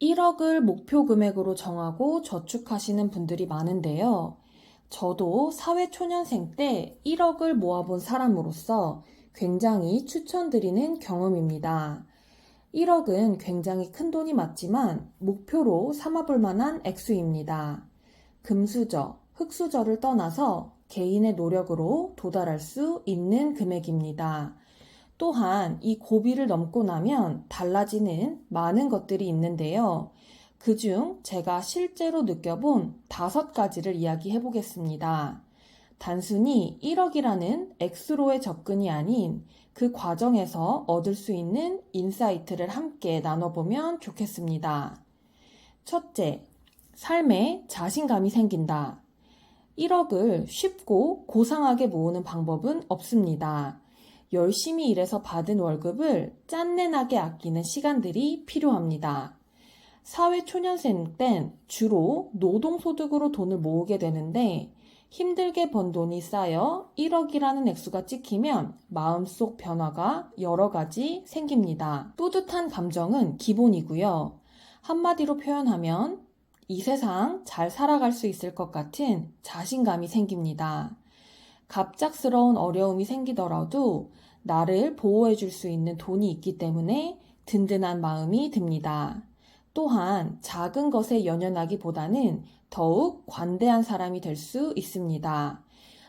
1억을 목표 금액으로 정하고 저축하시는 분들이 많은데요. 저도 사회초년생 때 1억을 모아본 사람으로서 굉장히 추천드리는 경험입니다. 1억은 굉장히 큰 돈이 맞지만 목표로 삼아볼 만한 액수입니다. 금수저, 흙수저를 떠나서 개인의 노력으로 도달할 수 있는 금액입니다. 또한 이 고비를 넘고 나면 달라지는 많은 것들이 있는데요. 그중 제가 실제로 느껴본 5가지를 이야기해 보겠습니다. 단순히 1억이라는 액수로의 접근이 아닌 그 과정에서 얻을 수 있는 인사이트를 함께 나눠보면 좋겠습니다. 첫째, 삶에 자신감이 생긴다. 1억을 쉽고 고상하게 모으는 방법은 없습니다. 열심히 일해서 받은 월급을 짠내나게 아끼는 시간들이 필요합니다. 사회초년생 땐 주로 노동소득으로 돈을 모으게 되는데 힘들게 번 돈이 쌓여 1억이라는 액수가 찍히면 마음속 변화가 여러 가지 생깁니다. 뿌듯한 감정은 기본이고요. 한마디로 표현하면 이 세상 잘 살아갈 수 있을 것 같은 자신감이 생깁니다. 갑작스러운 어려움이 생기더라도 나를 보호해 줄 수 있는 돈이 있기 때문에 든든한 마음이 듭니다. 또한 작은 것에 연연하기보다는 더욱 관대한 사람이 될 수 있습니다.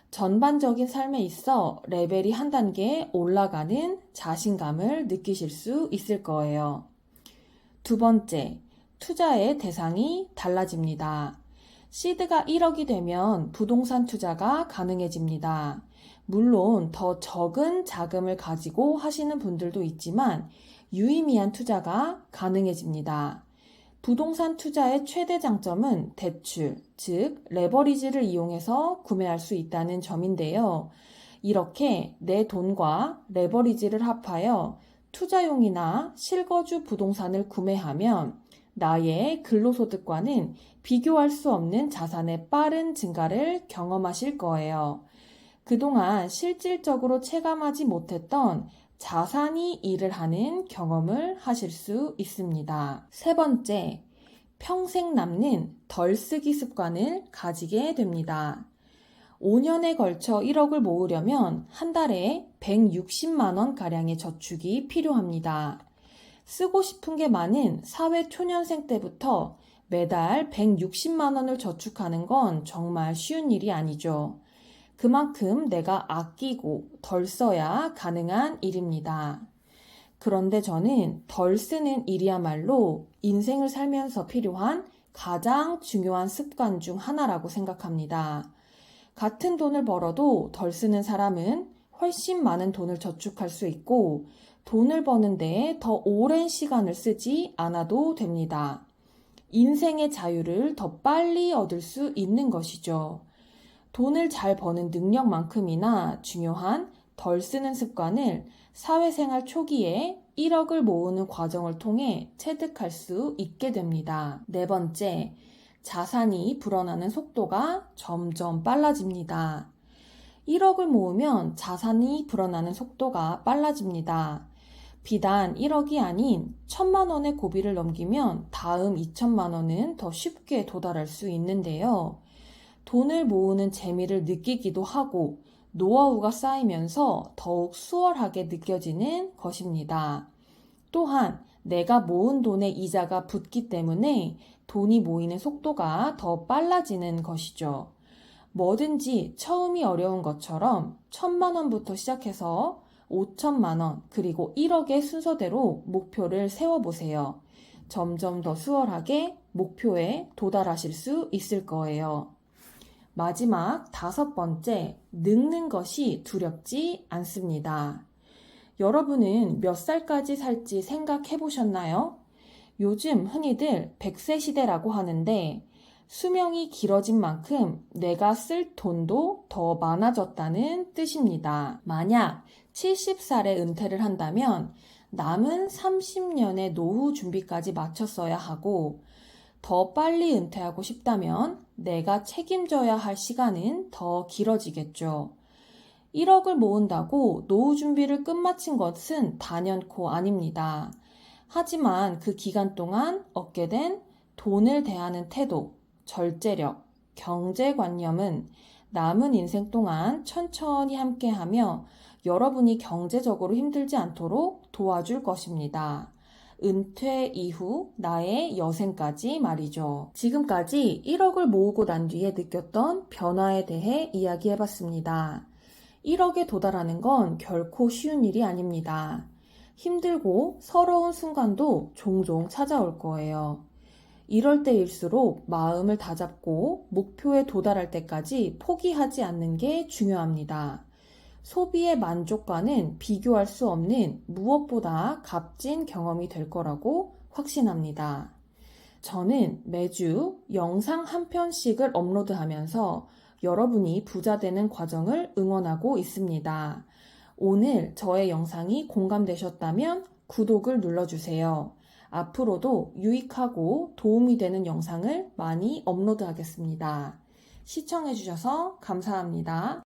전반적인 삶에 있어 레벨이 한 단계 올라가는 자신감을 느끼실 수 있을 거예요. 두 번째, 투자의 대상이 달라집니다. 시드가 1억이 되면 부동산 투자가 가능해집니다. 물론 더 적은 자금을 가지고 하시는 분들도 있지만 유의미한 투자가 가능해집니다. 부동산 투자의 최대 장점은 대출, 즉 레버리지를 이용해서 구매할 수 있다는 점인데요. 이렇게 내 돈과 레버리지를 합하여 투자용이나 실거주 부동산을 구매하면 나의 근로소득과는 비교할 수 없는 자산의 빠른 증가를 경험하실 거예요. 그동안 실질적으로 체감하지 못했던 자산이 일을 하는 경험을 하실 수 있습니다. 세 번째, 평생 남는 덜 쓰기 습관을 가지게 됩니다. 5년에 걸쳐 1억을 모으려면 한 달에 160만 원가량의 저축이 필요합니다. 쓰고 싶은 게 많은 사회 초년생 때부터 매달 160만 원을 저축하는 건 정말 쉬운 일이 아니죠. 그만큼 내가 아끼고 덜 써야 가능한 일입니다. 그런데 저는 덜 쓰는 일이야말로 인생을 살면서 필요한 가장 중요한 습관 중 하나라고 생각합니다. 같은 돈을 벌어도 덜 쓰는 사람은 훨씬 많은 돈을 저축할 수 있고 돈을 버는 데에 더 오랜 시간을 쓰지 않아도 됩니다. 인생의 자유를 더 빨리 얻을 수 있는 것이죠. 돈을 잘 버는 능력만큼이나 중요한 덜 쓰는 습관을 사회생활 초기에 1억을 모으는 과정을 통해 체득할 수 있게 됩니다. 네 번째, 자산이 불어나는 속도가 점점 빨라집니다. 1억을 모으면 자산이 불어나는 속도가 빨라집니다. 비단 1억이 아닌 1,000만 원의 고비를 넘기면 다음 2,000만 원은 더 쉽게 도달할 수 있는데요. 돈을 모으는 재미를 느끼기도 하고 노하우가 쌓이면서 더욱 수월하게 느껴지는 것입니다. 또한 내가 모은 돈의 이자가 붙기 때문에 돈이 모이는 속도가 더 빨라지는 것이죠. 뭐든지 처음이 어려운 것처럼 1,000만 원부터 시작해서 5천만 원 그리고 1억의 순서대로 목표를 세워보세요. 점점 더 수월하게 목표에 도달하실 수 있을 거예요. 마지막 5번째, 늙는 것이 두렵지 않습니다. 여러분은 몇 살까지 살지 생각해 보셨나요? 요즘 흔히들 100세 시대라고 하는데 수명이 길어진 만큼 내가 쓸 돈도 더 많아졌다는 뜻입니다. 만약 70살에 은퇴를 한다면 남은 30년의 노후 준비까지 마쳤어야 하고 더 빨리 은퇴하고 싶다면 내가 책임져야 할 시간은 더 길어지겠죠. 1억을 모은다고 노후 준비를 끝마친 것은 단연코 아닙니다. 하지만 그 기간 동안 얻게 된 돈을 대하는 태도, 절제력, 경제관념은 남은 인생 동안 천천히 함께하며 여러분이 경제적으로 힘들지 않도록 도와줄 것입니다. 은퇴 이후 나의 여생까지 말이죠. 지금까지 1억을 모으고 난 뒤에 느꼈던 변화에 대해 이야기해봤습니다. 1억에 도달하는 건 결코 쉬운 일이 아닙니다. 힘들고 서러운 순간도 종종 찾아올 거예요. 이럴 때일수록 마음을 다잡고 목표에 도달할 때까지 포기하지 않는 게 중요합니다. 소비의 만족과는 비교할 수 없는 무엇보다 값진 경험이 될 거라고 확신합니다. 저는 매주 영상 한 편씩을 업로드하면서 여러분이 부자 되는 과정을 응원하고 있습니다. 오늘 저의 영상이 공감되셨다면 구독을 눌러주세요. 앞으로도 유익하고 도움이 되는 영상을 많이 업로드하겠습니다. 시청해주셔서 감사합니다.